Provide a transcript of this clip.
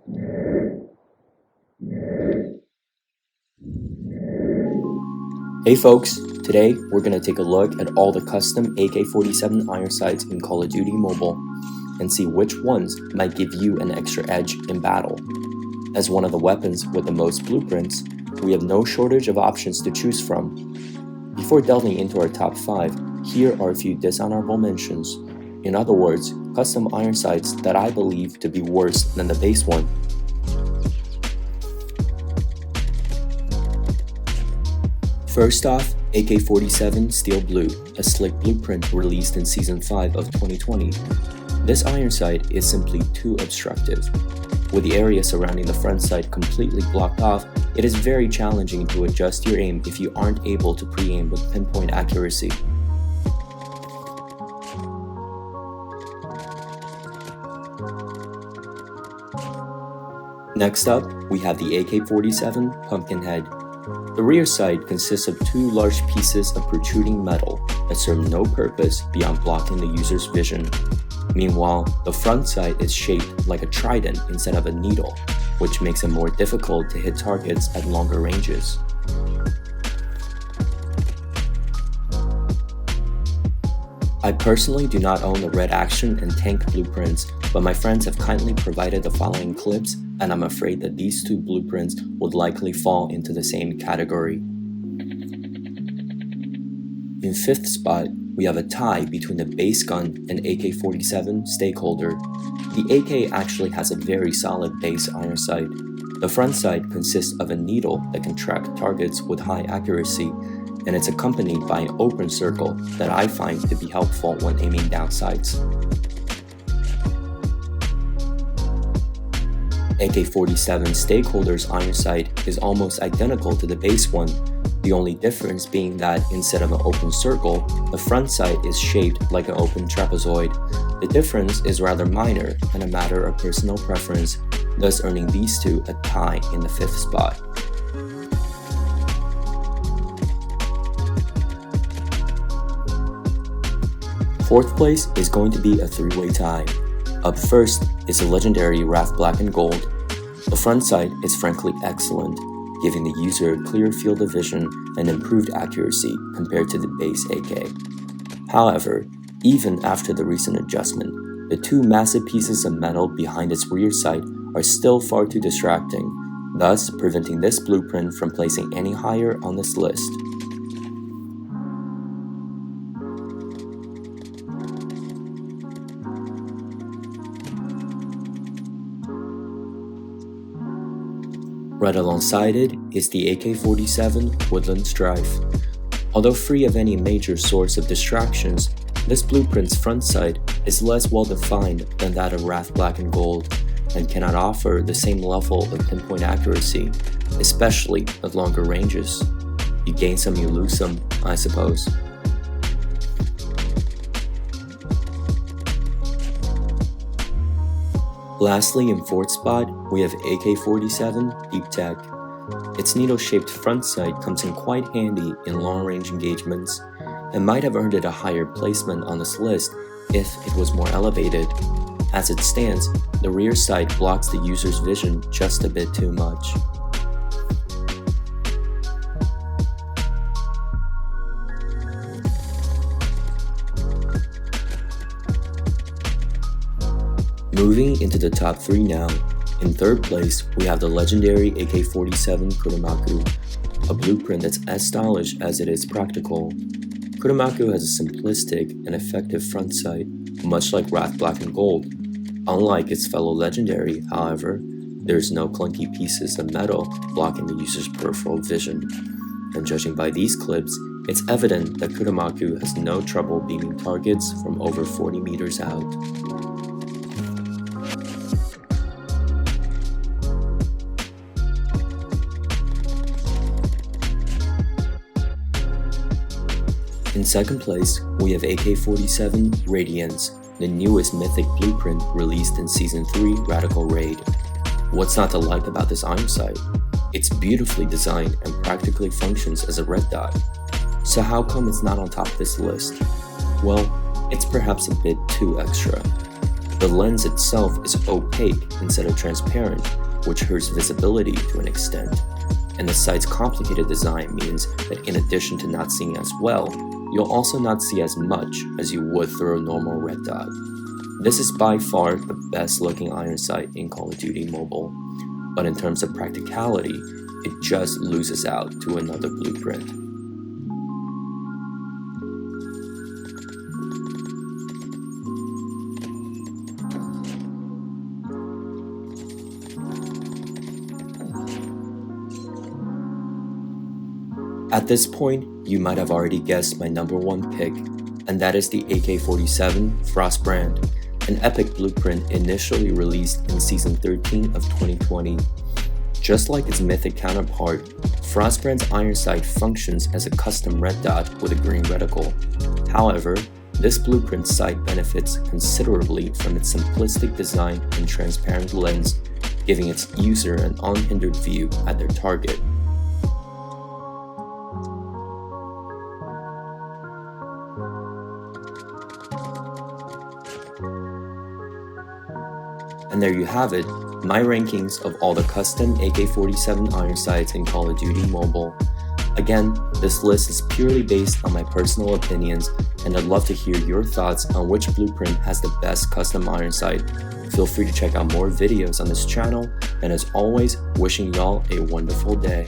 Hey folks, today we're going to take a look at all the custom AK-47 iron sights in Call of Duty Mobile and see which ones might give you an extra edge in battle. As one of the weapons with the most blueprints, we have no shortage of options to choose from. Before delving into our top 5, here are a few dishonorable mentions. In other words, custom iron sights that I believe to be worse than the base one. First off, AK-47 Steel Blue, a slick blueprint released in Season 5 of 2020. This iron sight is simply too obstructive. With the area surrounding the front sight completely blocked off, it is very challenging to adjust your aim if you aren't able to pre-aim with pinpoint accuracy. Next up, we have the AK-47 Pumpkinhead. The rear sight consists of two large pieces of protruding metal that serve no purpose beyond blocking the user's vision. Meanwhile, the front sight is shaped like a trident instead of a needle, which makes it more difficult to hit targets at longer ranges. I personally do not own the Red Action and Tank blueprints, but my friends have kindly provided the following clips, and I'm afraid that these two blueprints would likely fall into the same category. In 5th spot, we have a tie between the base gun and AK-47 stakeholder. The AK actually has a very solid base iron sight. The front sight consists of a needle that can track targets with high accuracy, and it's accompanied by an open circle that I find to be helpful when aiming down sights. AK-47 stakeholder's iron sight is almost identical to the base one, the only difference being that instead of an open circle, the front sight is shaped like an open trapezoid. The difference is rather minor and a matter of personal preference, thus earning these two a tie in the 5th spot. Fourth place is going to be a three-way tie. Up first is the legendary RAF Black and Gold. The front sight is frankly excellent, giving the user a clear field of vision and improved accuracy compared to the base AK. However, even after the recent adjustment, the two massive pieces of metal behind its rear sight are still far too distracting, thus preventing this blueprint from placing any higher on this list. Right alongside it is the AK-47 Woodland Strife. Although free of any major source of distractions, this blueprint's front sight is less well defined than that of RAF Black and Gold, and cannot offer the same level of pinpoint accuracy, especially at longer ranges. You gain some, you lose some, I suppose. Lastly, in 4th spot, we have AK-47 Deep Tech. Its needle-shaped front sight comes in quite handy in long-range engagements, and might have earned it a higher placement on this list if it was more elevated. As it stands, the rear sight blocks the user's vision just a bit too much. Moving into the top 3 now, in 3rd place we have the legendary AK-47 Kuramaku, a blueprint that's as stylish as it is practical. Kuramaku has a simplistic and effective front sight, much like RAF Black and Gold. Unlike its fellow legendary, however, there's no clunky pieces of metal blocking the user's peripheral vision. And judging by these clips, it's evident that Kuramaku has no trouble beaming targets from over 40 meters out. In 2nd place, we have AK-47 Radiance, the newest mythic blueprint released in Season 3 Radical Raid. What's not to like about this iron sight? It's beautifully designed and practically functions as a red dot. So how come it's not on top of this list? Well, it's perhaps a bit too extra. The lens itself is opaque instead of transparent, which hurts visibility to an extent. And the sight's complicated design means that in addition to not seeing as well, you'll also not see as much as you would through a normal red dot. This is by far the best looking iron sight in Call of Duty Mobile, but in terms of practicality, it just loses out to another blueprint. At this point, you might have already guessed my number one pick, and that is the AK-47 Frost brand, an epic blueprint initially released in Season 13 of 2020. Just like its mythic counterpart, Frost brand's iron sight functions as a custom red dot with a green reticle. However, this blueprint sight benefits considerably from its simplistic design and transparent lens, giving its user an unhindered view at their target. And there you have it, my rankings of all the custom AK-47 iron sights in Call of Duty Mobile. Again, this list is purely based on my personal opinions, and I'd love to hear your thoughts on which blueprint has the best custom iron sight. Feel free to check out more videos on this channel, and as always, wishing y'all a wonderful day.